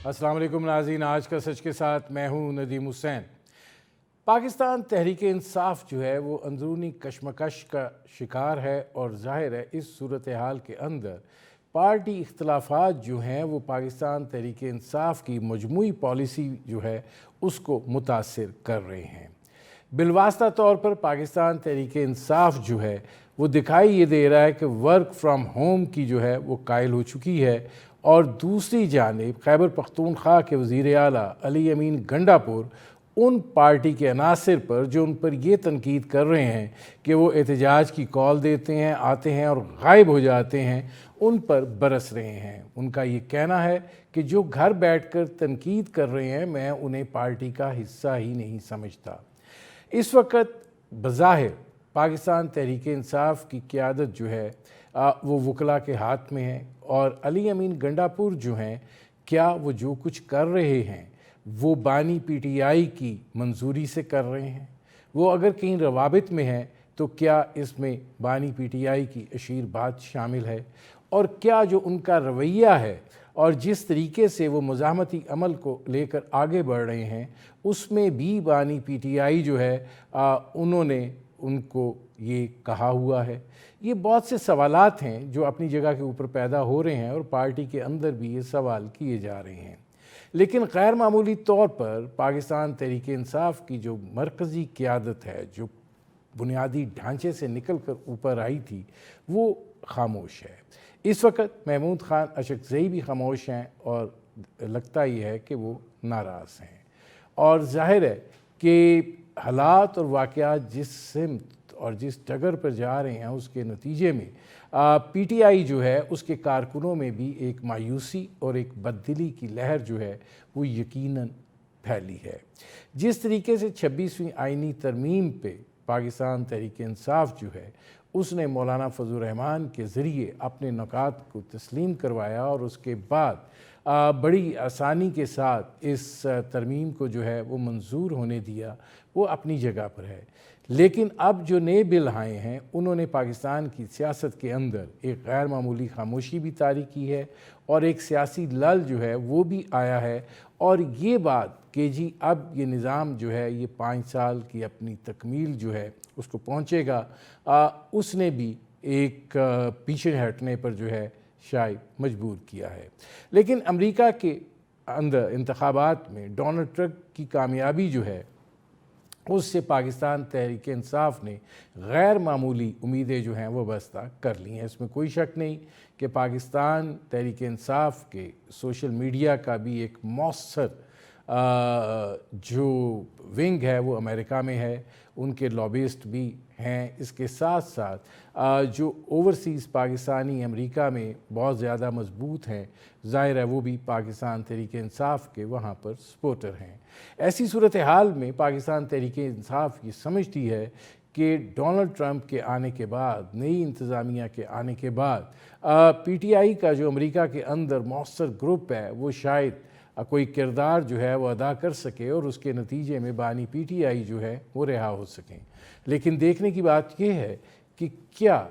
السلام علیکم ناظرین، آج کا سچ کے ساتھ میں ہوں ندیم حسین۔ پاکستان تحریک انصاف جو ہے وہ اندرونی کشمکش کا شکار ہے، اور ظاہر ہے اس صورتحال کے اندر پارٹی اختلافات جو ہیں وہ پاکستان تحریک انصاف کی مجموعی پالیسی جو ہے اس کو متاثر کر رہے ہیں۔ بالواسطہ طور پر پاکستان تحریک انصاف جو ہے وہ دکھائی یہ دے رہا ہے کہ ورک فرام ہوم کی جو ہے وہ قائل ہو چکی ہے، اور دوسری جانب خیبر پختونخوا کے وزیر اعلیٰ علی امین گنڈاپور ان پارٹی کے عناصر پر جو ان پر یہ تنقید کر رہے ہیں کہ وہ احتجاج کی کال دیتے ہیں، آتے ہیں اور غائب ہو جاتے ہیں، ان پر برس رہے ہیں۔ ان کا یہ کہنا ہے کہ جو گھر بیٹھ کر تنقید کر رہے ہیں میں انہیں پارٹی کا حصہ ہی نہیں سمجھتا۔ اس وقت بظاہر پاکستان تحریک انصاف کی قیادت جو ہے وہ وکلاء کے ہاتھ میں ہے، اور علی امین گنڈاپور جو ہیں کیا وہ جو کچھ کر رہے ہیں وہ بانی پی ٹی آئی کی منظوری سے کر رہے ہیں؟ وہ اگر کہیں روابط میں ہیں تو کیا اس میں بانی پی ٹی آئی کی اشیر بات شامل ہے؟ اور کیا جو ان کا رویہ ہے اور جس طریقے سے وہ مزاحمتی عمل کو لے کر آگے بڑھ رہے ہیں اس میں بھی بانی پی ٹی آئی جو ہے انہوں نے ان کو یہ کہا ہوا ہے؟ یہ بہت سے سوالات ہیں جو اپنی جگہ کے اوپر پیدا ہو رہے ہیں، اور پارٹی کے اندر بھی یہ سوال کیے جا رہے ہیں۔ لیکن غیر معمولی طور پر پاکستان تحریک انصاف کی جو مرکزی قیادت ہے، جو بنیادی ڈھانچے سے نکل کر اوپر آئی تھی، وہ خاموش ہے۔ اس وقت محمود خان اشکزئی بھی خاموش ہیں، اور لگتا یہ ہے کہ وہ ناراض ہیں، اور ظاہر ہے کہ حالات اور واقعات جس سمت اور جس ڈگر پر جا رہے ہیں اس کے نتیجے میں پی ٹی آئی جو ہے اس کے کارکنوں میں بھی ایک مایوسی اور ایک بددلی کی لہر جو ہے وہ یقیناً پھیلی ہے۔ جس طریقے سے 26ویں آئینی ترمیم پہ پاکستان تحریک انصاف جو ہے اس نے مولانا فضل الرحمان کے ذریعے اپنے نکات کو تسلیم کروایا، اور اس کے بعد بڑی آسانی کے ساتھ اس ترمیم کو جو ہے وہ منظور ہونے دیا، وہ اپنی جگہ پر ہے۔ لیکن اب جو نئے بل آئے ہیں انہوں نے پاکستان کی سیاست کے اندر ایک غیر معمولی خاموشی بھی طاری کی ہے، اور ایک سیاسی لل جو ہے وہ بھی آیا ہے، اور یہ بات کہ جی اب یہ نظام جو ہے یہ 5 سال کی اپنی تکمیل جو ہے اس کو پہنچے گا، اس نے بھی ایک پیچھے ہٹنے پر جو ہے شاید مجبور کیا ہے۔ لیکن امریکہ کے اندر انتخابات میں ڈونلڈ ٹرمپ کی کامیابی جو ہے اس سے پاکستان تحریک انصاف نے غیر معمولی امیدیں جو ہیں وہ بستہ کر لی ہیں۔ اس میں کوئی شک نہیں کہ پاکستان تحریک انصاف کے سوشل میڈیا کا بھی ایک مؤثر جو ونگ ہے وہ امریکہ میں ہے، ان کے لابسٹ بھی ہیں۔ اس کے ساتھ ساتھ جو اوورسیز پاکستانی امریکہ میں بہت زیادہ مضبوط ہیں، ظاہر ہے وہ بھی پاکستان تحریک انصاف کے وہاں پر سپورٹر ہیں۔ ایسی صورتحال میں پاکستان تحریک انصاف یہ سمجھتی ہے کہ ڈونلڈ ٹرمپ کے آنے کے بعد، نئی انتظامیہ کے آنے کے بعد پی ٹی آئی کا جو امریکہ کے اندر مؤثر گروپ ہے وہ شاید کوئی کردار جو ہے وہ ادا کر سکے، اور اس کے نتیجے میں بانی پی ٹی آئی جو ہے وہ رہا ہو سکیں۔ لیکن دیکھنے کی بات یہ ہے کہ کیا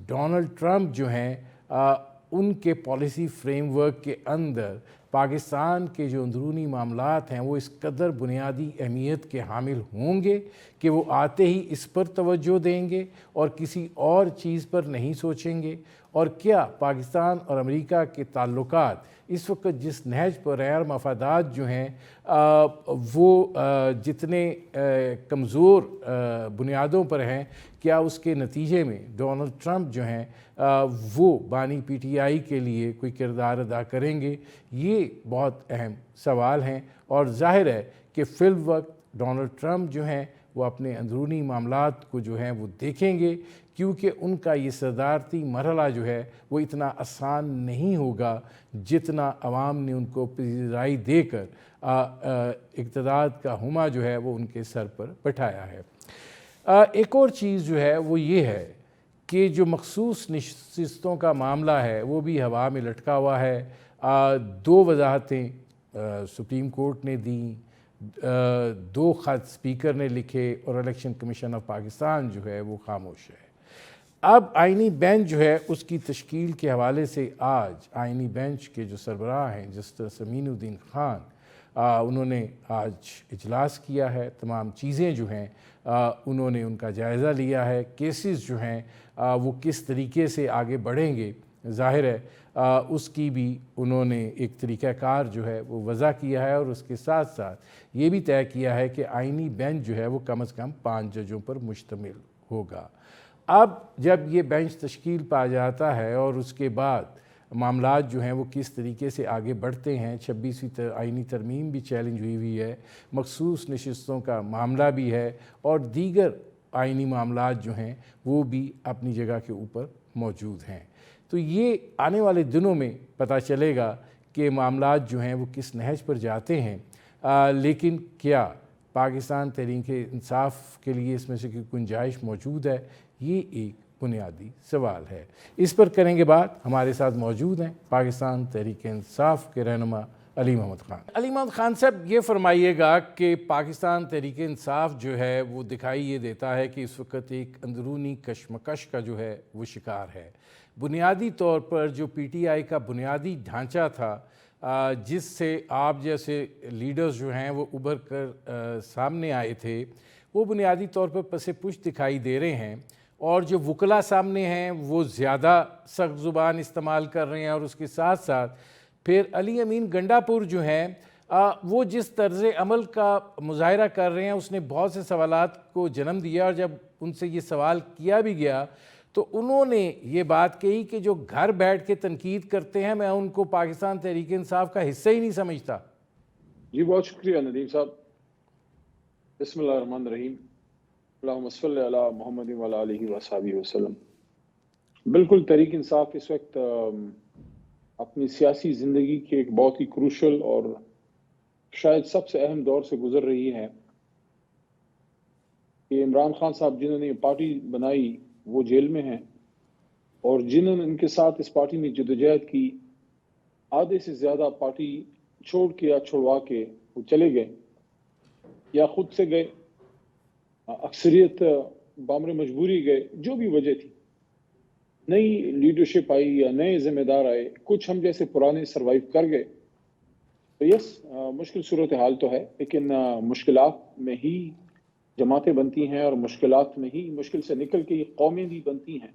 ڈونلڈ ٹرمپ جو ہیں ان کے پالیسی فریم ورک کے اندر پاکستان کے جو اندرونی معاملات ہیں وہ اس قدر بنیادی اہمیت کے حامل ہوں گے کہ وہ آتے ہی اس پر توجہ دیں گے اور کسی اور چیز پر نہیں سوچیں گے؟ اور کیا پاکستان اور امریکہ کے تعلقات اس وقت جس نہج پر غیر مفادات جو ہیں وہ جتنے کمزور بنیادوں پر ہیں، کیا اس کے نتیجے میں ڈونلڈ ٹرمپ جو ہیں وہ بانی پی ٹی آئی کے لیے کوئی کردار ادا کریں گے؟ یہ بہت اہم سوال ہیں، اور ظاہر ہے کہ فی الوقت ڈونلڈ ٹرمپ جو ہیں وہ اپنے اندرونی معاملات کو جو ہیں وہ دیکھیں گے، کیونکہ ان کا یہ صدارتی مرحلہ جو ہے وہ اتنا آسان نہیں ہوگا جتنا عوام نے ان کو پذیرائی دے کر اقتدار کا ہمہ جو ہے وہ ان کے سر پر بٹھایا ہے۔ ایک اور چیز جو ہے وہ یہ ہے کہ جو مخصوص نشستوں کا معاملہ ہے وہ بھی ہوا میں لٹکا ہوا ہے۔ 2 وضاحتیں سپریم کورٹ نے دیں، 2 خط اسپیکر نے لکھے، اور الیکشن کمیشن آف پاکستان جو ہے وہ خاموش ہے۔ اب آئینی بینچ جو ہے اس کی تشکیل کے حوالے سے آج آئینی بینچ کے جو سربراہ ہیں جسٹس امین الدین خان انہوں نے آج اجلاس کیا ہے. تمام چیزیں جو ہیں انہوں نے ان کا جائزہ لیا ہے. کیسز جو ہیں وہ کس طریقے سے آگے بڑھیں گے ظاہر ہے اس کی بھی انہوں نے ایک طریقہ کار جو ہے وہ وضع کیا ہے, اور اس کے ساتھ ساتھ یہ بھی طے کیا ہے کہ آئینی بینچ جو ہے وہ کم از کم 5 ججوں پر مشتمل ہوگا. اب جب یہ بینچ تشکیل پا جاتا ہے اور اس کے بعد معاملات جو ہیں وہ کس طریقے سے آگے بڑھتے ہیں, 26ویں آئینی ترمیم بھی چیلنج ہوئی ہے, مخصوص نشستوں کا معاملہ بھی ہے, اور دیگر آئینی معاملات جو ہیں وہ بھی اپنی جگہ کے اوپر موجود ہیں. تو یہ آنے والے دنوں میں پتہ چلے گا کہ معاملات جو ہیں وہ کس نہج پر جاتے ہیں. لیکن کیا پاکستان تحریک انصاف کے لیے اس میں سے کوئی گنجائش موجود ہے, یہ ایک بنیادی سوال ہے. اس پر کریں گے بات. ہمارے ساتھ موجود ہیں پاکستان تحریک انصاف کے رہنما علی محمد خان. علی محمد خان صاحب, یہ فرمائیے گا کہ پاکستان تحریک انصاف جو ہے وہ دکھائی یہ دیتا ہے کہ اس وقت ایک اندرونی کشمکش کا جو ہے وہ شکار ہے. بنیادی طور پر جو پی ٹی آئی کا بنیادی ڈھانچہ تھا جس سے آپ جیسے لیڈرز جو ہیں وہ ابھر کر سامنے آئے تھے, وہ بنیادی طور پر پس پشت دکھائی دے رہے ہیں, اور جو وکلاء سامنے ہیں وہ زیادہ سخت زبان استعمال کر رہے ہیں, اور اس کے ساتھ ساتھ پھر علی امین گنڈا پور جو ہیں وہ جس طرز عمل کا مظاہرہ کر رہے ہیں اس نے بہت سے سوالات کو جنم دیا. اور جب ان سے یہ سوال کیا بھی گیا تو انہوں نے یہ بات کہی کہ جو گھر بیٹھ کے تنقید کرتے ہیں میں ان کو پاکستان تحریک انصاف کا حصہ ہی نہیں سمجھتا. جی بہت شکریہ ندیم صاحب. بسم اللہ الرحمن الرحیم. اللہم صلی علی محمد وعلی آلہ وصحبہ وسلم. بالکل تحریک انصاف اس وقت اپنی سیاسی زندگی کے ایک بہت ہی کروشل اور شاید سب سے اہم دور سے گزر رہی ہے کہ عمران خان صاحب جنہوں نے یہ پارٹی بنائی وہ جیل میں ہیں, اور جنہوں نے ان کے ساتھ اس پارٹی میں جدوجہد کی آدھے سے زیادہ پارٹی چھوڑ کے یا چھوڑوا کے وہ چلے گئے یا خود سے گئے, اکثریت بامر مجبوری گئے, جو بھی وجہ تھی. نئی لیڈرشپ آئی یا نئے ذمہ دار آئے, کچھ ہم جیسے پرانے سروائیو کر گئے. تو یس مشکل صورتحال تو ہے, لیکن مشکلات میں ہی جماعتیں بنتی ہیں, اور مشکلات میں ہی مشکل سے نکل کے یہ قومیں بھی بنتی ہیں.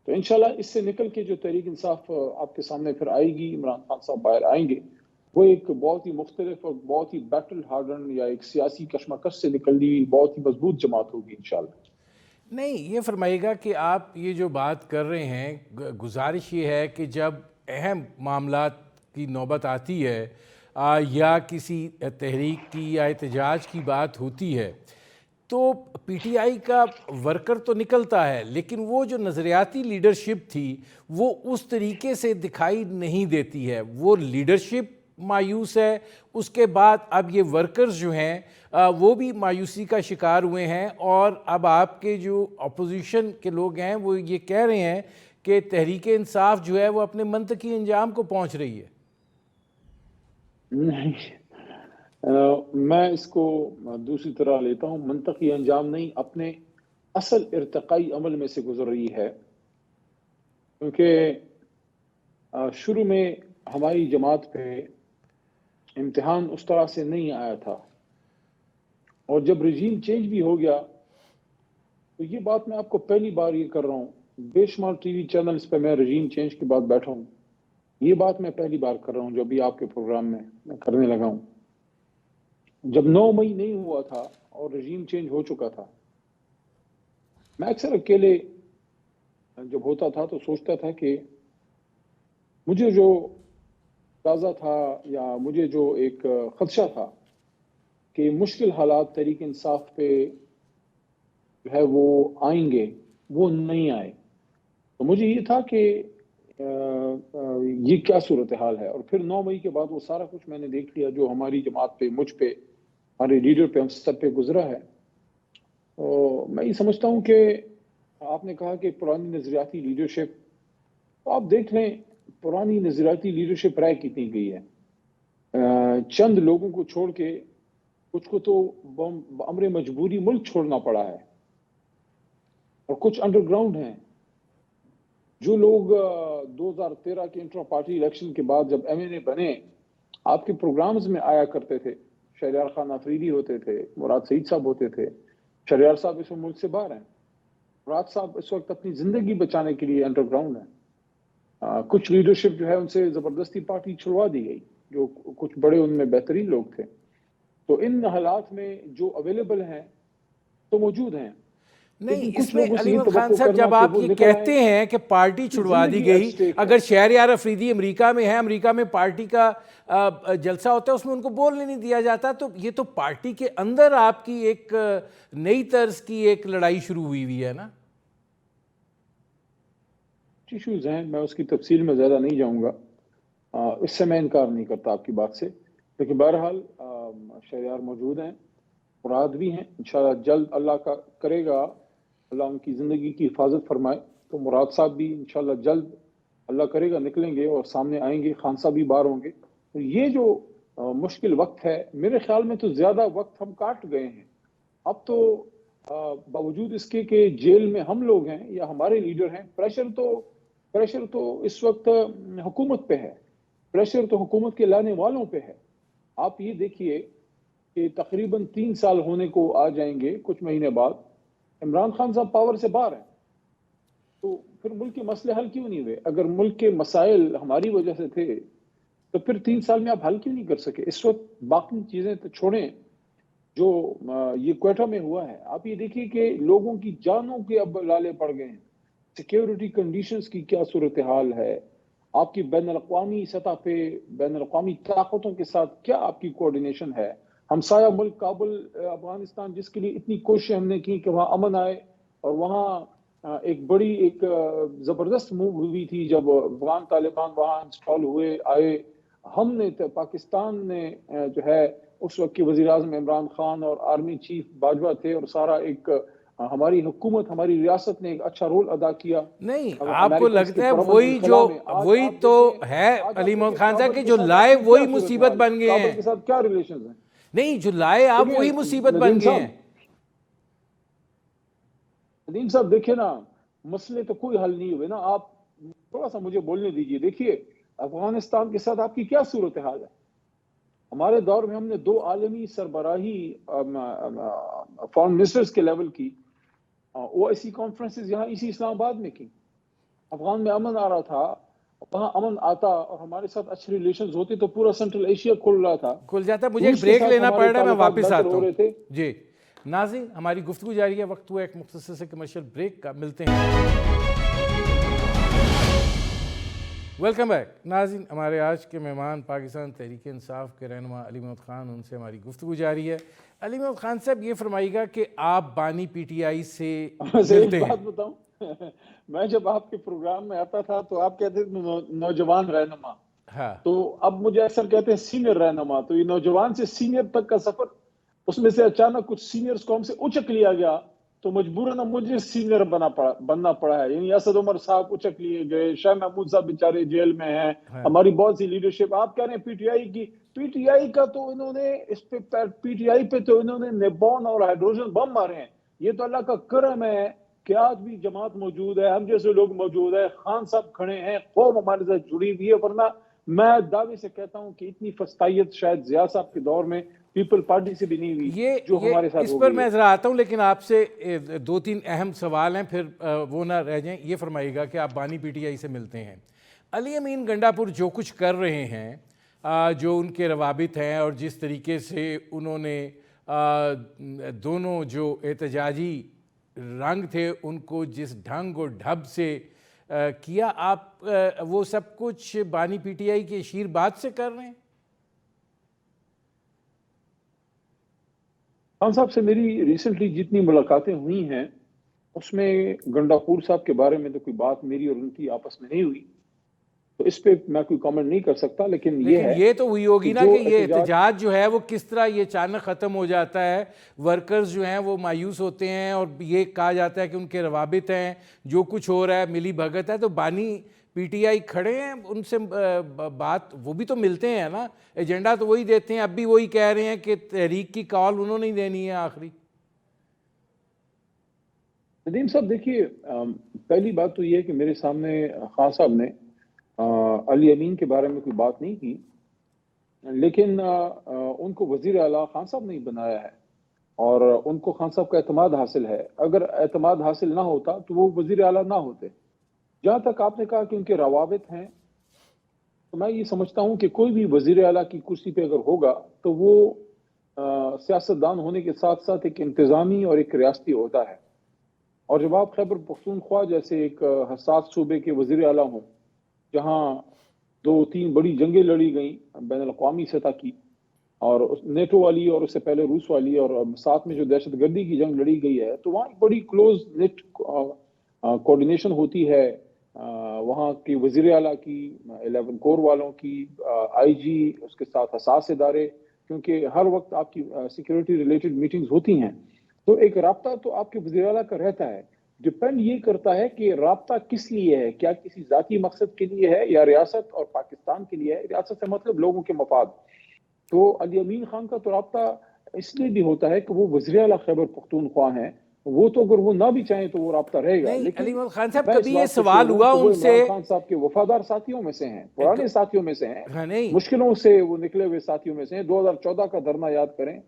تو انشاءاللہ اس سے نکل کے جو تحریک انصاف آپ کے سامنے پھر آئے گی, عمران خان صاحب باہر آئیں گے, وہ ایک بہت ہی مختلف اور بہت ہی بیٹل ہارڈن یا ایک سیاسی کشمکش سے نکلنی بہت ہی مضبوط جماعت ہوگی انشاءاللہ. نہیں, یہ فرمائیے گا کہ آپ یہ جو بات کر رہے ہیں, گزارش یہ ہے کہ جب اہم معاملات کی نوبت آتی ہے یا کسی تحریک کی یا احتجاج کی بات ہوتی ہے تو پی ٹی آئی کا ورکر تو نکلتا ہے, لیکن وہ جو نظریاتی لیڈرشپ تھی وہ اس طریقے سے دکھائی نہیں دیتی ہے. وہ لیڈرشپ مایوس ہے, اس کے بعد اب یہ ورکرز جو ہیں وہ بھی مایوسی کا شکار ہوئے ہیں, اور اب آپ کے جو اپوزیشن کے لوگ ہیں وہ یہ کہہ رہے ہیں کہ تحریک انصاف جو ہے وہ اپنے منطقی انجام کو پہنچ رہی ہے. نہیں, میں اس کو دوسری طرح لیتا ہوں. منطقی انجام نہیں, اپنے اصل ارتقائی عمل میں سے گزر رہی ہے. کیونکہ شروع میں ہماری جماعت پہ امتحان اس طرح سے نہیں آیا تھا, اور جب رجیم چینج بھی ہو گیا تو یہ بات میں آپ کو پہلی بار یہ کر رہا ہوں, بے شمار ٹی وی چینلز پہ میں رجیم چینج کے بعد بیٹھا ہوں, یہ بات میں پہلی بار کر رہا ہوں جو بھی آپ کے پروگرام میں کرنے لگا ہوں. جب 9 مئی نہیں ہوا تھا اور رجیم چینج ہو چکا تھا, میں اکثر اکیلے جب ہوتا تھا تو سوچتا تھا کہ مجھے جو تازہ تھا یا مجھے جو ایک خدشہ تھا کہ مشکل حالات تحریک انصاف پہ جو ہے وہ آئیں گے, وہ نہیں آئے. تو مجھے یہ تھا کہ یہ کیا صورتحال ہے. اور پھر 9 مئی کے بعد وہ سارا کچھ میں نے دیکھ لیا جو ہماری جماعت پہ, مجھ پہ, ہمارے لیڈر پہ, ہم سب پہ گزرا ہے. تو میں یہ سمجھتا ہوں کہ آپ نے کہا کہ پرانی نظریاتی لیڈرشپ, تو آپ دیکھ لیں پرانی نظریاتی لیڈرشپ رائے کتنی گئی ہے. چند لوگوں کو چھوڑ کے کچھ کو تو امر مجبوری ملک چھوڑنا پڑا ہے, اور کچھ انڈر گراؤنڈ ہیں جو لوگ 2013 کے انٹرا پارٹی الیکشن کے بعد جب ایم این اے بنے آپ کے پروگرامز میں آیا کرتے تھے، شہریار خان آفریدی ہوتے تھے، مراد سعید صاحب ہوتے تھے، شہریار صاحب اس وقت ملک سے باہر ہیں، مراد صاحب اس وقت اپنی زندگی بچانے کے لیے انڈر گراؤنڈ ہیں، کچھ لیڈرشپ جو ہے ان سے زبردستی پارٹی چھڑوا دی گئی، جو کچھ بڑے ان میں بہترین لوگ تھے، تو ان حالات میں جو اویلیبل ہیں تو موجود ہیں، نہیں، لیکن اس کچھ میں لوگوں سے علی یہ محمد خان توقع صاحب کرنا جب کہ آپ وہ یہ نکل آئیں کہتے ہیں کہ پارٹی کہ چھڑوا دی زندگی ایٹ گئی، سٹیک ہے۔ اگر شہریار افریدی امریکہ میں ہے، امریکہ میں پارٹی کا جلسہ ہوتا ہے، اس میں ان کو بولنے نہیں دیا جاتا، تو یہ تو پارٹی کے اندر آپ کی ایک نئی طرز کی ایک لڑائی شروع ہوئی ہے نا؟ ایشوز ہیں، میں اس کی تفصیل میں زیادہ نہیں جاؤں گا، اس سے میں انکار نہیں کرتا آپ کی بات سے، لیکن بہرحال شہریار موجود ہیں، مراد بھی ہیں، انشاءاللہ جلد اللہ کا کرے گا، اللہ ان کی زندگی کی حفاظت فرمائے، تو مراد صاحب بھی انشاءاللہ جلد اللہ کرے گا نکلیں گے اور سامنے آئیں گے، خان صاحب بھی باہر ہوں گے، تو یہ جو مشکل وقت ہے میرے خیال میں تو زیادہ وقت ہم کاٹ گئے ہیں، اب تو باوجود اس کے کہ جیل میں ہم لوگ ہیں یا ہمارے لیڈر ہیں، پریشر تو اس وقت حکومت پہ ہے، پریشر تو حکومت کے لانے والوں پہ ہے، آپ یہ دیکھیے کہ تقریباً 3 سال ہونے کو آ جائیں گے کچھ مہینے بعد، عمران خان صاحب پاور سے باہر ہیں، تو پھر ملک کے مسئلے حل کیوں نہیں ہوئے؟ اگر ملک کے مسائل ہماری وجہ سے تھے تو پھر 3 سال میں آپ حل کیوں نہیں کر سکے؟ اس وقت باقی چیزیں تو چھوڑیں، جو یہ کوئٹہ میں ہوا ہے، آپ یہ دیکھیے کہ لوگوں کی جانوں کے اب لالے پڑ گئے ہیں، سیکیورٹی کنڈیشنز کی کیا صورتحال ہے، آپ کی بین الاقوامی سطح پہ بین الاقوامی طاقتوں کے ساتھ کیا آپ کی کوارڈینیشن ہے، ہمسایہ ملک کابل افغانستان جس کے لیے اتنی کوششیں ہم نے کی کہ وہاں امن آئے، اور وہاں ایک بڑی ایک زبردست موو ہوئی تھی جب افغان طالبان وہاں انسٹال ہوئے آئے، ہم نے پاکستان نے جو ہے اس وقت کے وزیر اعظم عمران خان اور آرمی چیف باجوہ تھے، اور سارا ایک ہماری حکومت ہماری ریاست نے ایک اچھا رول ادا کیا نہیں، آپ کو امریکن کے لگتا ہے پرامن وہی انخلا میں۔ آج وہی آپ تو دیکھیں، ہے آج علی آپ محمد دیکھیں خان صاحب کابل کہ کے جو ساتھ آپ لائے کی کیا وہی مصیبت صورتحال ہے، بن گئے کابل ہیں؟ کے ساتھ کیا ریلیشنز ہیں؟ نہیں، جو لائے آپ وہی مصیبت دیکھیں بن گئے ہیں۔ ندیم صاحب دیکھیں نا، مسئلے تو کوئی حل نہیں ہوئے نا، آپ تھوڑا سا مجھے بولنے دیجئے، دیکھیے افغانستان کے ساتھ آپ کی کیا صورتحال ہے؟ ہمارے دور میں ہم نے 2 عالمی سربراہی فارن منسٹرز کے لیول کی او آئی سی کانفرنسز یہاں اسی اسلام آباد میں کی، افغان میں امن آ رہا تھا، وہاں امن آتا اور ہمارے ساتھ اچھے ریلیشنز ہوتے تو پورا سینٹرل ایشیا کھل رہا تھا، کھل جاتا ہے۔ مجھے ایک روس کے بریک ساتھ لینا پڑ ہمارے رہا ہے، میں تعلقات واپس بہتر آتا ہو ہوں۔ رہے تھے۔ جی ناظرین، ہماری گفتگو جاری ہے، وقت ہوا ایک مختصر سے کمرشل بریک کا، ملتے ہیں۔ ویلکم بیک ناظرین، ہمارے آج کے مہمان پاکستان تحریک انصاف کے رہنما علی محمد خان، ان سے ہماری گفتگو جاری ہے۔ علی محمد خان صاحب، یہ فرمائیے گا کہ آپ بانی پی ٹی آئی سے ایک ملتے ہیں۔ بات بتاؤں، میں جب آپ کے پروگرام میں آتا تھا تو آپ کہتے تھے نوجوان رہنما، ہاں، تو اب مجھے اکثر کہتے ہیں سینئر رہنما، تو یہ نوجوان سے سینئر تک کا سفر، اس میں سے اچانک کچھ سینئرز کو ہم سے اچک لیا گیا تو مجبوراً مجھے سینئر بننا پڑا ہے، یعنی اسد عمر صاحب اچک لیے گئے، شاہ محمود صاحب بیچارے جیل میں ہیں، ہماری بہت سی لیڈرشپ، آپ کہہ رہے ہیں پی ٹی آئی کی، پی ٹی آئی کا تو انہوں نے اس پہ پی ٹی آئی پہ تو انہوں نے نیبون اور ہائیڈروجن بم مارے ہیں، یہ تو اللہ کا کرم ہے کہ آج بھی جماعت موجود ہے، ہم جیسے لوگ موجود ہیں، خان صاحب کھڑے ہیں، قوم ہمارے ساتھ جڑی ہوئی ہے، ورنہ میں دعوے سے کہتا ہوں کہ اتنی فسطائیت شاید ضیاء صاحب کے دور میں پیپل پارٹی سے بھی نہیں ہوئی جو یہ ہمارے ساتھ اس ہو پر گئی ہے۔ میں ذرا آتا ہوں، لیکن آپ سے 2-3 اہم سوال ہیں، پھر وہ نہ رہ جائیں۔ یہ فرمائیے گا کہ آپ بانی پی ٹی آئی سے ملتے ہیں، علی امین گنڈا پور جو کچھ کر رہے ہیں، جو ان کے روابط ہیں اور جس طریقے سے انہوں نے دونوں جو احتجاجی رنگ تھے ان کو جس ڈھنگ اور ڈھب سے کیا، آپ وہ سب کچھ بانی پی ٹی آئی کے شیر بات سے کر رہے ہیں؟ خان صاحب سے میری ریسنٹلی جتنی ملاقاتیں ہوئی ہیں اس میں گنڈا پور صاحب کے بارے میں تو کوئی بات میری اور ان کی آپس میں نہیں ہوئی، تو اس پہ میں کوئی کامنٹ نہیں کر سکتا، لیکن یہ ہے یہ تو ہوئی ہوگی کہ نا جو کہ یہ احتجاج جو ہے وہ کس طرح یہ اچانک ختم ہو جاتا ہے، ورکرز جو ہیں وہ مایوس ہوتے ہیں اور یہ کہا جاتا ہے کہ ان کے روابط ہیں، جو کچھ ہو رہا ہے ملی بھگت ہے، تو بانی پی ٹی آئی کھڑے ہیں ان سے بات، وہ بھی تو ملتے ہیں نا، ایجنڈا تو وہی دیتے ہیں، اب بھی وہی کہہ رہے ہیں کہ تحریک کی کال انہوں نے دینی ہے آخری۔ ندیم صاحب دیکھیے، پہلی بات تو یہ ہے کہ میرے سامنے خان صاحب نے علی امین کے بارے میں کوئی بات نہیں کی، لیکن ان کو وزیر اعلیٰ خان صاحب نے ہی بنایا ہے اور ان کو خان صاحب کا اعتماد حاصل ہے۔ اگر اعتماد حاصل نہ ہوتا تو وہ وزیر اعلیٰ نہ ہوتے۔ جہاں تک آپ نے کہا کہ ان کے روابط ہیں، تو میں یہ سمجھتا ہوں کہ کوئی بھی وزیر اعلیٰ کی کرسی پہ اگر ہوگا تو وہ سیاستدان ہونے کے ساتھ ساتھ ایک انتظامی اور ایک ریاستی عہدہ ہے، اور جب آپ خیبر پختونخوا جیسے ایک حساس صوبے کے وزیر اعلیٰ ہوں، جہاں 2-3 بڑی جنگیں لڑی گئیں بین الاقوامی سطح کی، اور نیٹو والی اور اس سے پہلے روس والی، اور ساتھ میں جو دہشت گردی کی جنگ لڑی گئی ہے، تو وہاں ایک بڑی کلوز نیٹ کوارڈینیشن ہوتی ہے وہاں کی وزیر اعلیٰ کی، 11 کور والوں کی، آئی جی، اس کے ساتھ حساس ادارے، کیونکہ ہر وقت آپ کی سیکیورٹی ریلیٹڈ میٹنگز ہوتی ہیں، تو ایک رابطہ تو آپ کے وزیر اعلیٰ کا رہتا ہے۔ ڈپینڈ یہ کرتا ہے کہ رابطہ کس لیے ہے، کیا کسی ذاتی مقصد کے لیے ہے یا ریاست اور پاکستان کے لیے ہے۔ ریاست سے مطلب لوگوں کے مفاد۔ تو علی امین خان کا تو رابطہ اس لیے بھی ہوتا ہے کہ وہ وزیر اعلیٰ خیبر پختونخوا ہیں، وہ تو اگر وہ نہ بھی چاہیں تو وہ رابطہ رہے گا، نہیں لیکن علی محمد خان صاحب، میں اس کبھی یہ بات سے سوال شور ہوں ہوا کہ وہ ان سے؟ عمران خان صاحب کے وفادار ساتھیوں میں سے ہیں، پرانے ساتھیوں میں سے ہیں، ہاں نہیں مشکلوں سے وہ نکلے ہوئے ساتھیوں میں سے ہیں۔ 2014 کا دھرنا یاد کریں،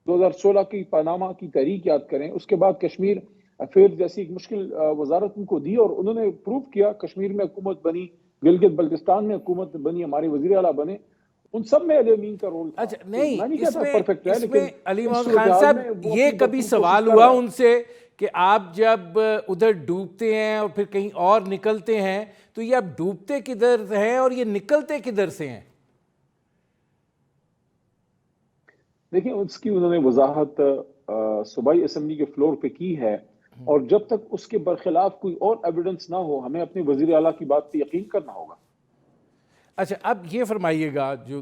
2016 کی پاناما کی تحریک یاد کریں، اس کے بعد کشمیر افیئر جیسی ایک مشکل وزارت ان کو دی اور انہوں نے پروف کیا، کشمیر میں حکومت بنی، گلگت بلتستان میں حکومت بنی، ہمارے وزیر اعلیٰ بنے، ان سب میں علی امین کا رول تھا۔ اچھا تو نہیں، میں نہیں اس کہتا میں پرفیکٹ ہے، اس لیکن میں علی اس محمد خان صورتحال صاحب میں وہ یہ اپنی کبھی بھرپور سوال کوشش کر ہوا رہا ہے۔ ان سے کہ آپ جب ادھر ڈوبتے ہیں اور پھر کہیں اور نکلتے ہیں تو یہ آپ ڈوبتے کدھر ہیں اور یہ نکلتے کدھر سے ہیں؟ دیکھیں اس کی انہوں نے وضاحت صوبائی اسمبلی کے فلور پہ کی ہے، اور جب تک اس کے برخلاف کوئی اور ایویڈنس نہ ہو ہمیں اپنے وزیر اعلیٰ کی بات پہ یقین کرنا ہوگا۔ اچھا اب یہ فرمائیے گا، جو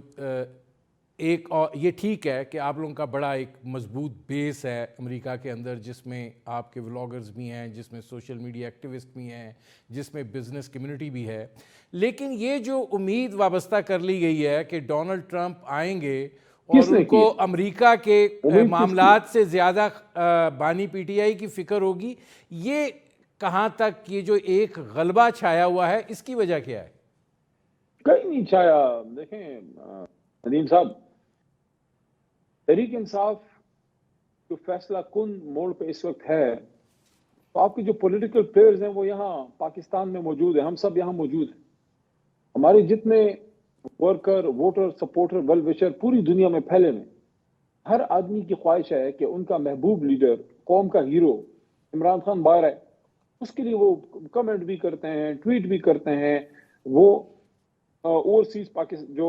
ایک اور یہ ٹھیک ہے کہ آپ لوگوں کا بڑا ایک مضبوط بیس ہے امریکہ کے اندر، جس میں آپ کے ولاگرز بھی ہیں، جس میں سوشل میڈیا ایکٹیوسٹ بھی ہیں، جس میں بزنس کمیونٹی بھی ہے، لیکن یہ جو امید وابستہ کر لی گئی ہے کہ ڈونلڈ ٹرمپ آئیں گے اور کس ان نے کو کی؟ امریکہ کے امید کس کی؟ معاملات سے زیادہ بانی پی ٹی آئی کی فکر ہوگی، یہ کہاں تک یہ جو ایک غلبہ چھایا ہوا ہے اس کی وجہ کیا ہے؟ کہیں نہیں چھایا۔ دیکھیں ندیم صاحب، تحریک انصاف جو فیصلہ کن موڑ پہ اس وقت ہے، تو آپ کے جو پولیٹیکل پلیئرز ہیں وہ یہاں پاکستان میں موجود ہیں، ہم سب یہاں موجود ہیں۔ ہمارے جتنے ورکر، ووٹر، سپورٹر، ویل وشر پوری دنیا میں پھیلے ہوئے، ہر آدمی کی خواہش ہے کہ ان کا محبوب لیڈر، قوم کا ہیرو عمران خان باہر ہے۔ اس کے لیے وہ کمنٹ بھی کرتے ہیں، ٹویٹ بھی کرتے ہیں، وہ اوورسیز جو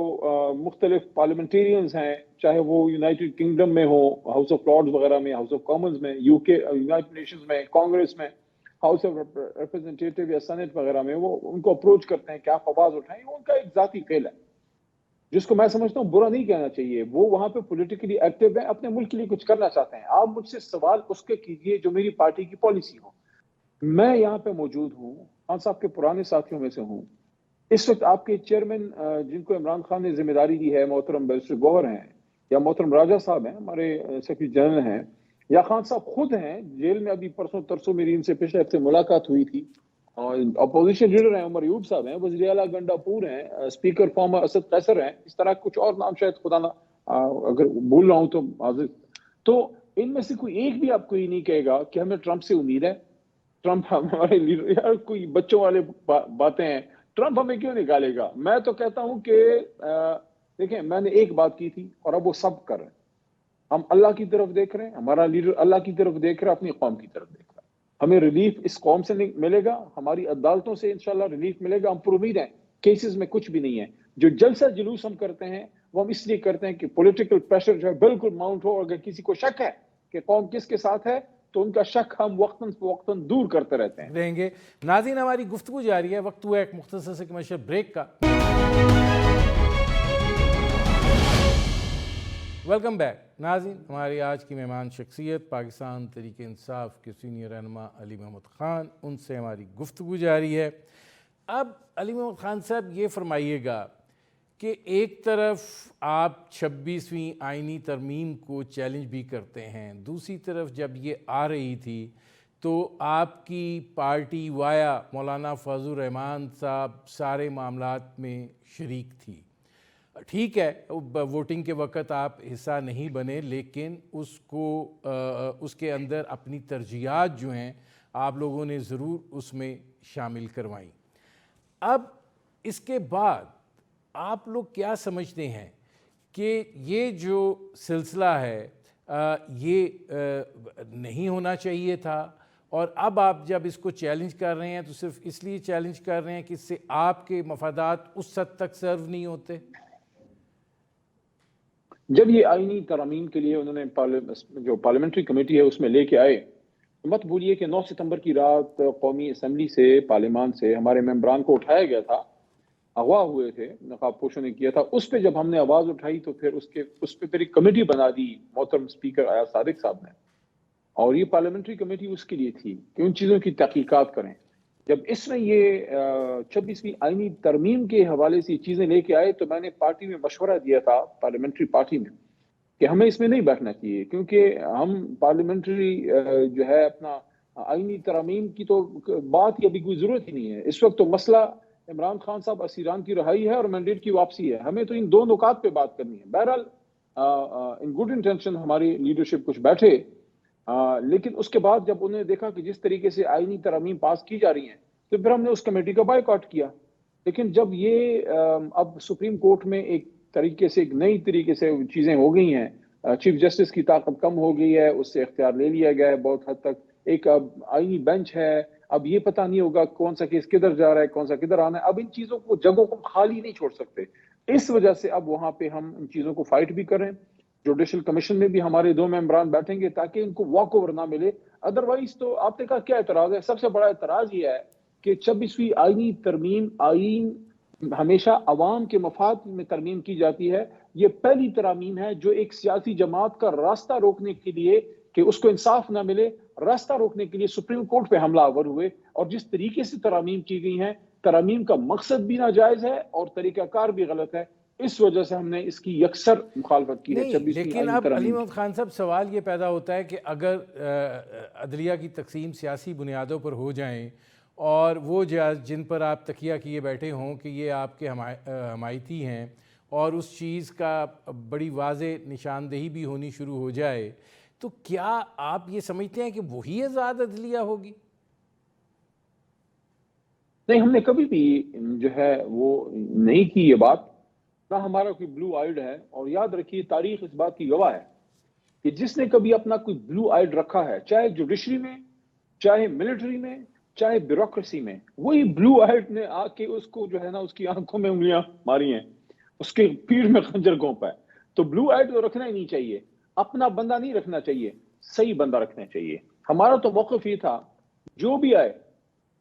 مختلف پارلیمنٹیرینز ہیں، چاہے وہ یونائٹڈ کنگڈم میں ہو، ہاؤس آف لارڈز وغیرہ میں، ہاؤس آف کامنز میں، یو کے یونائٹڈ نیشنز میں، کانگریس میں، ہاؤس آف ریپرزنٹیٹیو یا سینٹ وغیرہ میں، وہ ان کو اپروچ کرتے ہیں کہ آپ آواز اٹھائیں۔ وہ ان کا ایک ذاتی فعل ہے جس کو میں سمجھتا ہوں برا نہیں کہنا چاہیے۔ وہ وہاں پہ پولیٹیکلی ایکٹیو ہیں، اپنے ملک کے لیے کچھ کرنا چاہتے ہیں۔ آپ مجھ سے سوال اس کے کیجئے جو میری پارٹی کی پالیسی ہو۔ میں یہاں پہ موجود ہوں، خان صاحب کے پرانے ساتھیوں میں سے ہوں۔ اس وقت آپ کے چیئرمین جن کو عمران خان نے ذمہ داری دی ہے، محترم بیرسٹر گوہر ہیں، یا محترم راجہ صاحب ہیں، ہمارے سیکرٹری جنرل ہیں، یا خان صاحب خود ہیں، جیل میں ابھی پرسوں ترسوں میری ان سے پچھلے ہفتے ملاقات ہوئی تھی، اور اپوزیشن لیڈر ہیں، عمر ایوب صاحب ہیں، وزیر اعلیٰ گنڈا پور ہیں، اسپیکر فارمر اسد قیصر ہیں، اس طرح کچھ اور نام شاید خدا نہ اگر بھول رہا ہوں تو معذرت۔ تو ان میں سے کوئی ایک بھی آپ کو یہ نہیں کہے گا کہ ہمیں ٹرمپ سے امید ہے، ٹرمپ ہمارے لیڈر، یار کوئی بچوں والے باتیں ہیں، ٹرمپ ہمیں کیوں نکالے گا؟ میں تو کہتا ہوں کہ دیکھیں میں نے ایک بات کی تھی اور اب وہ سب کر رہے ہیں۔ ہم اللہ کی طرف دیکھ رہے ہیں، ہمارا لیڈر اللہ کی طرف دیکھ رہا ہے، اپنی قوم کی طرف دیکھ رہا ہے۔ ہمیں ریلیف اس قوم سے ملے گا، ہماری عدالتوں سے انشاءاللہ ریلیف ملے گا، ہم پر امید ہیں۔ کیسز میں کچھ بھی نہیں ہے۔ جو جلسہ جلوس ہم کرتے ہیں وہ ہم اس لیے کرتے ہیں کہ پولیٹیکل پریشر جو ہے بالکل ماؤنٹ ہو، اگر کسی کو شک ہے کہ قوم کس کے ساتھ ہے تو ان کا شک ہم وقتاً فوقتاً دور کرتے رہتے ہیں۔ رہیں گے۔ ناظرین ہماری گفتگو جاری ہے، وقت ہوا ایک مختصر سے کمرشل بریک کا۔ ویلکم بیک ناظرین، ہماری آج کی مہمان شخصیت پاکستان تحریک انصاف کے سینئر رہنما علی محمد خان، ان سے ہماری گفتگو جاری ہے۔ اب علی محمد خان صاحب یہ فرمائیے گا کہ ایک طرف آپ 26ویں آئینی ترمیم کو چیلنج بھی کرتے ہیں، دوسری طرف جب یہ آ رہی تھی تو آپ کی پارٹی وایا مولانا فضل الرحمان صاحب سارے معاملات میں شریک تھی. ٹھیک ہے ووٹنگ کے وقت آپ حصہ نہیں بنے، لیکن اس کے اندر اپنی ترجیحات جو ہیں آپ لوگوں نے ضرور اس میں شامل کروائیں. اب اس کے بعد آپ لوگ کیا سمجھتے ہیں کہ یہ جو سلسلہ ہے یہ نہیں ہونا چاہیے تھا، اور اب آپ جب اس کو چیلنج کر رہے ہیں تو صرف اس لیے چیلنج کر رہے ہیں کہ اس سے آپ کے مفادات اس حد تک سرو نہیں ہوتے؟ جب یہ آئینی ترامیم کے لیے انہوں نے جو پارلیمنٹری کمیٹی ہے اس میں لے کے آئے، مت بھولیے کہ 9 ستمبر کی رات قومی اسمبلی سے پارلیمان سے ہمارے ممبران کو اٹھایا گیا تھا، اغوا ہوئے تھے، نقاب پوشوں نے کیا تھا. اس پہ جب ہم نے آواز اٹھائی تو پھر اس پہ ایک کمیٹی بنا دی محترم اسپیکر ایاز صادق صاحب نے، اور یہ پارلیمنٹری کمیٹی اس کے لیے تھی کہ ان چیزوں کی تحقیقات کریں. جب اس میں یہ 26ویں آئینی ترمیم کے حوالے سے چیزیں لے کے آئے تو میں نے پارٹی میں مشورہ دیا تھا، پارلیمنٹری پارٹی میں، کہ ہمیں اس میں نہیں بیٹھنا چاہیے، کیونکہ ہم پارلیمنٹری جو ہے اپنا آئینی ترامیم کی تو بات کی ابھی کوئی ضرورت ہی نہیں ہے. اس وقت تو مسئلہ عمران خان صاحب اسیران کی رہائی ہے اور مینڈیٹ کی واپسی ہے. ہمیں تو ان دو نکات پہ بات کرنی ہے. بہرحال ان گڈ انٹینشن ہماری لیڈرشپ کچھ بیٹھے، لیکن اس کے بعد جب انہوں نے دیکھا کہ جس طریقے سے آئینی ترامیم پاس کی جا رہی ہیں تو پھر ہم نے اس کمیٹی کا بائیکاٹ کیا. لیکن جب یہ اب سپریم کورٹ میں ایک طریقے سے ایک نئی طریقے سے چیزیں ہو گئی ہیں، چیف جسٹس کی طاقت کم ہو گئی ہے، اس سے اختیار لے لیا گیا ہے بہت حد تک، ایک اب آئینی بینچ ہے، اب یہ پتہ نہیں ہوگا کون سا کیس کدھر جا رہا ہے کون سا کدھر آنا ہے. اب ان چیزوں کو جگہوں کو خالی نہیں چھوڑ سکتے. اس وجہ سے اب وہاں پہ ہم ان چیزوں کو فائٹ بھی کریں. جوڈیشل کمیشن میں بھی ہمارے 2 ممبران بیٹھیں گے تاکہ ان کو واک اوور نہ ملے. ادروائز تو آپ نے کہا کیا اعتراض ہے؟ سب سے بڑا اعتراض یہ ہے کہ 26ویں آئینی ترمیم، آئین ہمیشہ عوام کے مفاد میں ترمیم کی جاتی ہے. یہ پہلی ترامیم ہے جو ایک سیاسی جماعت کا راستہ روکنے کے لیے کہ اس کو انصاف نہ ملے، راستہ روکنے کے لیے سپریم کورٹ پہ حملہ آور ہوئے. اور جس طریقے سے ترامیم کی گئی ہیں، ترامیم کا مقصد بھی ناجائز ہے اور طریقہ کار بھی غلط ہے. اس وجہ سے ہم نے اس کی یکسر مخالفت کی ہے. نہیں، 26ویں لیکن آئینی اب علی ترمیم. محمد خان صاحب سوال یہ پیدا ہوتا ہے کہ اگر عدلیہ کی تقسیم سیاسی بنیادوں پر ہو جائیں اور وہ جن پر آپ تکیہ کیے بیٹھے ہوں کہ یہ آپ کے حمایتی ہیں اور اس چیز کا بڑی واضح نشاندہی بھی ہونی شروع ہو جائے، تو کیا آپ یہ سمجھتے ہیں کہ وہی آزاد عدلیہ ہوگی؟ نہیں، ہم نے کبھی بھی جو ہے وہ نہیں کی یہ بات، نہ ہمارا کوئی بلو آئیڈ ہے. اور یاد رکھیے تاریخ اس بات کی گواہ ہے کہ جس نے کبھی اپنا کوئی بلو آئیڈ رکھا ہے، چاہے جوڈیشری میں، چاہے ملٹری میں، چاہے بیوروکریسی میں، وہی بلو آئیڈ نے آ کے اس کو جو ہے نا اس کی آنکھوں میں انگلیاں ماری ہیں، اس کے پیڑ میں خنجر گھونپا ہے. تو بلو آئیڈ تو رکھنا ہی نہیں چاہیے. اپنا بندہ نہیں رکھنا چاہیے، صحیح بندہ رکھنا چاہیے. ہمارا تو موقف یہ تھا جو بھی آئے،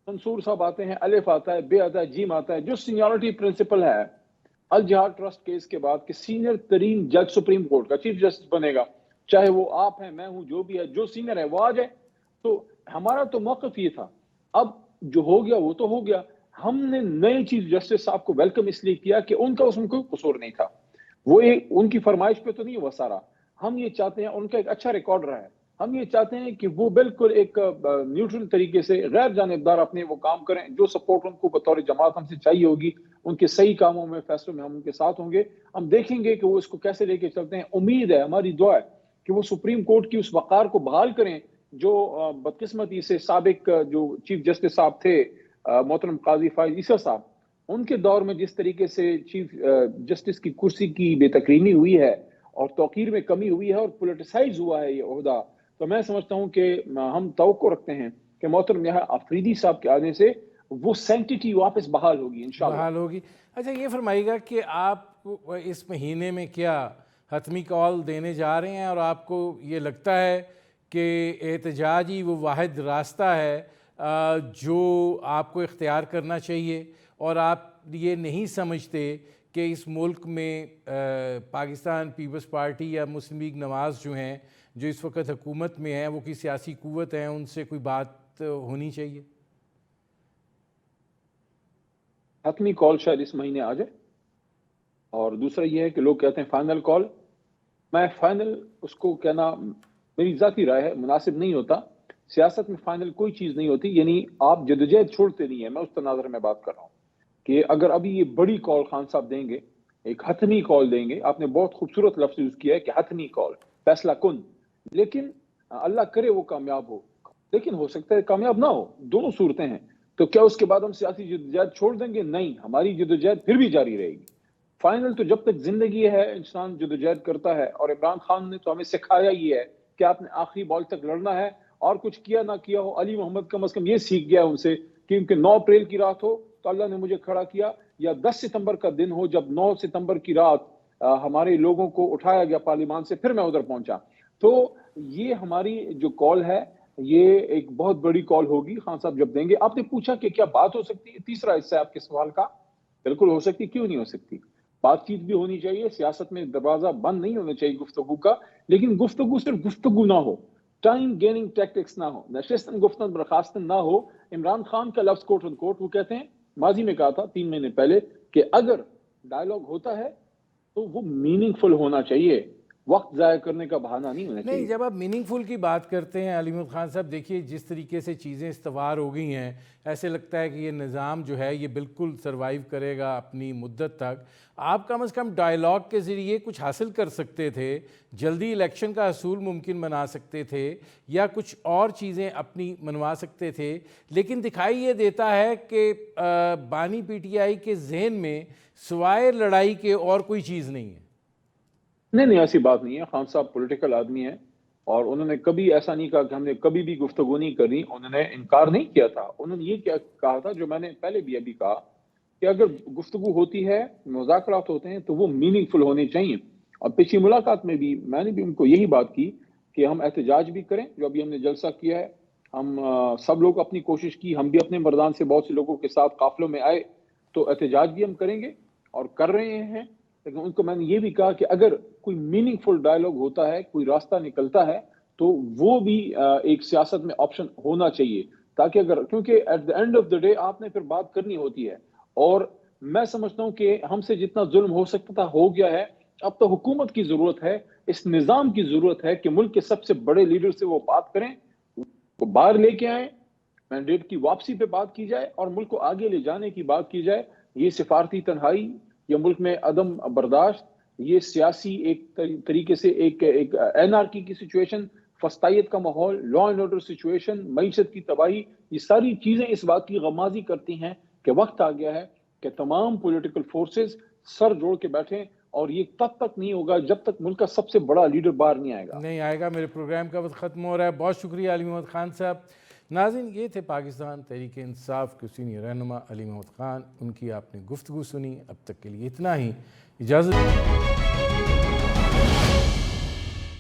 منصور صاحب آتے ہیں، الف آتا ہے، بے آتا ہے، جیم آتا ہے، جو سینیورٹی پرنسپل ہے الجہاد ٹرسٹ کیس کے بعد کہ سینئر ترین جج سپریم کورٹ کا چیف جسٹس بنے گا، چاہے وہ آپ ہیں، میں ہوں، جو بھی ہے، جو سینئر ہے وہ آ جائے. تو ہمارا تو موقف یہ تھا. اب جو ہو گیا وہ تو ہو گیا. ہم نے نئے چیف جسٹس صاحب کو ویلکم اس لیے کیا کہ ان کا اس میں کوئی قصور نہیں تھا. وہ ان کی فرمائش پہ تو نہیں ہوا سارا. ہم یہ چاہتے ہیں، ان کا ایک اچھا ریکارڈ رہا ہے، ہم یہ چاہتے ہیں کہ وہ بالکل ایک نیوٹرل طریقے سے غیر جانبدار اپنے وہ کام کریں. جو سپورٹ ان کو بطور جماعت ہم سے چاہیے ہوگی، ان کے صحیح کاموں میں، فیصلوں میں ہم ان کے ساتھ ہوں گے. ہم دیکھیں گے کہ وہ اس کو کیسے لے کے چلتے ہیں. امید ہے، ہماری دعا ہے کہ وہ سپریم کورٹ کی اس وقار کو بحال کریں جو بدقسمتی سے سابق جو چیف جسٹس صاحب تھے محترم قاضی فائز عیسیٰ صاحب، ان کے دور میں جس طریقے سے چیف جسٹس کی کرسی کی بے تکریمی ہوئی ہے اور توقیر میں کمی ہوئی ہے اور پولیٹیسائز ہوا ہے یہ عہدہ، تو میں سمجھتا ہوں کہ ہم توقع رکھتے ہیں کہ محترم یہاں آفریدی صاحب کے آنے سے وہ سینکٹیٹی واپس بحال ہوگی انشاءاللہ. بحال ہوگی. اچھا یہ فرمائیے گا کہ آپ اس مہینے میں کیا حتمی کال دینے جا رہے ہیں، اور آپ کو یہ لگتا ہے کہ احتجاج ہی وہ واحد راستہ ہے جو آپ کو اختیار کرنا چاہیے، اور آپ یہ نہیں سمجھتے کہ اس ملک میں پاکستان پیپلز پارٹی یا مسلم لیگ نواز جو ہیں، جو اس وقت حکومت میں ہیں، وہ کی سیاسی قوت ہیں، ان سے کوئی بات ہونی چاہیے؟ حتمی کال شاید اس مہینے آ جائے. اور دوسرا یہ ہے کہ لوگ کہتے ہیں فائنل کال. میں فائنل اس کو کہنا میری ذاتی رائے ہے، مناسب نہیں ہوتا. سیاست میں فائنل کوئی چیز نہیں ہوتی، یعنی آپ جدوجہد چھوڑتے نہیں ہیں. میں اس تناظر میں بات کر رہا ہوں کہ اگر ابھی یہ بڑی کال خان صاحب دیں گے، ایک حتمی کال دیں گے، آپ نے بہت خوبصورت لفظ یوز کیا ہے کہ حتمی کال، فیصلہ کن، لیکن اللہ کرے وہ کامیاب ہو، لیکن ہو سکتا ہے کامیاب نہ ہو، دونوں صورتیں ہیں. تو کیا اس کے بعد ہم سیاسی جدوجہد چھوڑ دیں گے؟ نہیں، ہماری جدوجہد پھر بھی جاری رہے گی. فائنل تو جب تک زندگی ہے انسان جدوجہد کرتا ہے، اور عمران خان نے تو ہمیں سکھایا ہی ہے کہ آپ نے آخری بال تک لڑنا ہے، اور کچھ کیا نہ کیا ہو. علی محمد کم از کم یہ سیکھ گیا ان سے کہ ان کے 9 اپریل کی رات ہو تو اللہ نے مجھے کھڑا کیا، یا 10 ستمبر کا دن ہو جب 9 ستمبر کی رات ہمارے لوگوں کو اٹھایا گیا پارلیمان سے، پھر میں ادھر پہنچا. تو یہ ہماری جو کال ہے یہ ایک بہت بڑی کال ہوگی خان صاحب جب دیں گے. آپ نے پوچھا کہ کیا بات ہو سکتی ہے، تیسرا حصہ ہے آپ کے سوال کا. بالکل ہو سکتی، کیوں نہیں ہو سکتی؟ بات چیت بھی ہونی چاہیے، سیاست میں دروازہ بند نہیں ہونا چاہیے گفتگو کا، لیکن گفتگو صرف گفتگو نہ ہو، ٹائم گیننگ ٹیکٹکس نہ ہو، نشستن گفتن برخاستن نہ ہو. عمران خان کا لفظ کوٹ ان کوٹ وہ کہتے ہیں، ماضی میں کہا تھا 3 مہینے پہلے، کہ اگر ڈائلاگ ہوتا ہے تو وہ میننگ فل ہونا چاہیے، وقت ضائع کرنے کا بہانہ نہیں ہونا چاہیے. نہیں، جب آپ میننگ فل کی بات کرتے ہیں علی محمد خان صاحب، دیکھیے جس طریقے سے چیزیں استوار ہو گئی ہیں، ایسے لگتا ہے کہ یہ نظام جو ہے یہ بالکل سروائیو کرے گا اپنی مدت تک. آپ کم از کم ڈائلاگ کے ذریعے کچھ حاصل کر سکتے تھے، جلدی الیکشن کا حصول ممکن بنا سکتے تھے، یا کچھ اور چیزیں اپنی منوا سکتے تھے. لیکن دکھائی یہ دیتا ہے کہ بانی پی ٹی آئی کے ذہن میں سوائے لڑائی کے اور کوئی چیز نہیں ہے. نہیں ایسی بات نہیں ہے. خان صاحب پولیٹیکل آدمی ہیں، اور انہوں نے کبھی ایسا نہیں کہا کہ ہم نے کبھی بھی گفتگو نہیں کری. انہوں نے انکار نہیں کیا تھا. انہوں نے یہ کیا کہا تھا جو میں نے پہلے بھی ابھی کہا کہ اگر گفتگو ہوتی ہے، مذاکرات ہوتے ہیں تو وہ میننگ فل ہونے چاہیے. اور پچھلی ملاقات میں بھی میں نے بھی ان کو یہی بات کی کہ ہم احتجاج بھی کریں، جو ابھی ہم نے جلسہ کیا ہے. ہم سب لوگ اپنی کوشش کی، ہم بھی اپنے مردان سے بہت سے لوگوں کے ساتھ قافلوں میں آئے، تو احتجاج بھی ہم کریں گے اور کر رہے ہیں. لیکن ان کو میں نے یہ بھی کہا کہ اگر کوئی میننگ فل ڈائلاگ ہوتا ہے، کوئی راستہ نکلتا ہے، تو وہ بھی ایک سیاست میں آپشن ہونا چاہیے. تاکہ اگر، کیونکہ at the end of the day آپ نے پھر بات کرنی ہوتی ہے، اور میں سمجھتا ہوں کہ ہم سے جتنا ظلم ہو سکتا تھا ہو گیا ہے. اب تو حکومت کی ضرورت ہے، اس نظام کی ضرورت ہے کہ ملک کے سب سے بڑے لیڈر سے وہ بات کریں، وہ باہر لے کے آئیں، مینڈیٹ کی واپسی پہ بات کی جائے، اور ملک کو آگے لے جانے کی بات کی جائے. یہ سفارتی تنہائی، یہ ملک میں عدم برداشت، یہ سیاسی ایک طریقے سے ایک اینارکی کی سچویشن، فسطائیت کا ماحول، لا اینڈ آرڈر سچویشن، معیشت کی تباہی، یہ ساری چیزیں اس بات کی غمازی کرتی ہیں کہ وقت آ گیا ہے کہ تمام پولیٹیکل فورسز سر جوڑ کے بیٹھیں. اور یہ تب تک نہیں ہوگا جب تک ملک کا سب سے بڑا لیڈر باہر نہیں آئے گا. نہیں آئے گا. میرے پروگرام کا وقت ختم ہو رہا ہے. بہت شکریہ علی محمد خان صاحب. ناظرین، یہ تھے پاکستان تحریک انصاف کے سینئر رہنما علی محمد خان. ان کی آپ نے گفتگو سنی. اب تک کے لیے اتنا ہی. اجازت